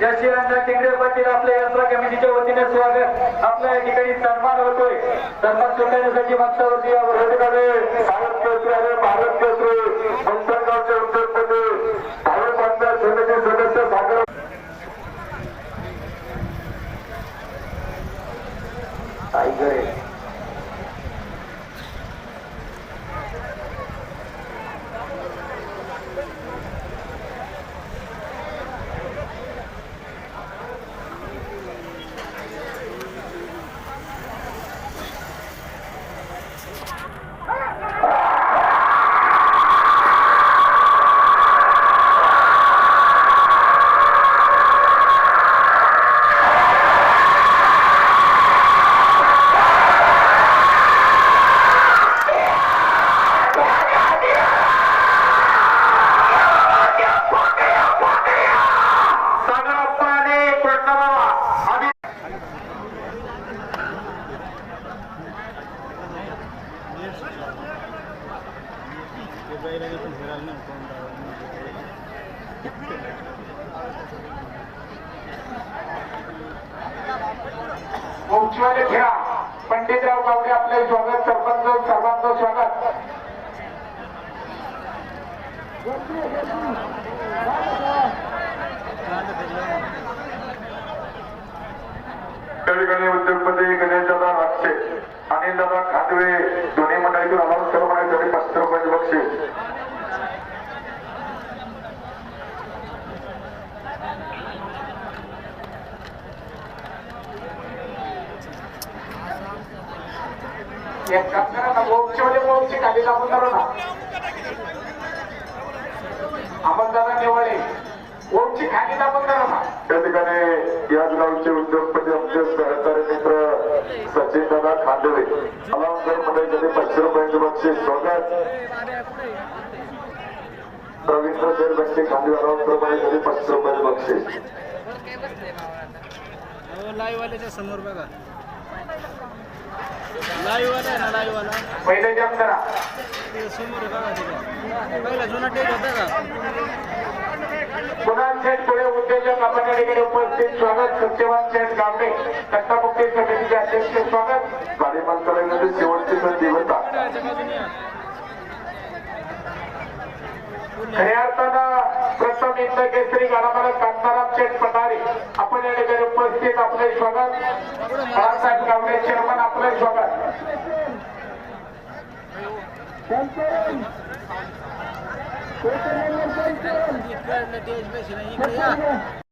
जयश्रीराम टिंगरे पाटील आपल्या यात्रा कमिटीच्या वतीने स्वागत. आपल्या या ठिकाणी सन्मान होतोय. सन्मान स्वीकारण्यासाठी मागच्यावरती भारत केसरी भारत केसरी मंथनगावचे उद्योगपती भारत आमदार समिती सदस्य सागर उच्चवाले खेळा पंडितराव गावडे आपले स्वागत. सरपंच सर्वांचं स्वागत. ठिकाणी उद्योगपती गणेशदादा राक्षे अनिलदादा खांदवे दोन्ही मंडळीतून आम्हाला सर्व मंडळीसाठी 500 रुपयाचे बक्षीस. एक काम करा ना, मोक्षी खाली दाबून धरा ना. अमलदादा निवाळे ओमची खाली दाबून धरा ना. त्या ठिकाणी याच गावचे उद्योगपती आमचे सहकारी मित्र सचिन दादा खांदवे अलाउंसर मंडळीसाठी 500 रुपयाचे बक्षीस. स्वागत. रवींद्र शेरबंटी खांदवे अलाउंसर मंडळीसाठी 500 रुपयाचे बक्षीस. लाईव्ह समोर बघा. लाईव्ह वाला ना, लाईव्ह वाला पहिले जम करा. समोर बघा. पहिला जुना टेक होता का? कुणाल शेठ पुढे उद्योजक आपण या ठिकाणी उपस्थित. स्वागत. सत्यवान शेठ गावडे सत्तामुक्ती समितीचे अध्यक्ष. स्वागत. गाडी मंत्रालयामध्ये शेवटची संधी होता. खऱ्या अर्थानं प्रथम इंद केसरी गाडामालक कांताराम शेठ पठारे आपण या ठिकाणी उपस्थित. आपले स्वागत. बाळासाहेब गावडे चेअरमन आपले स्वागत. इकडे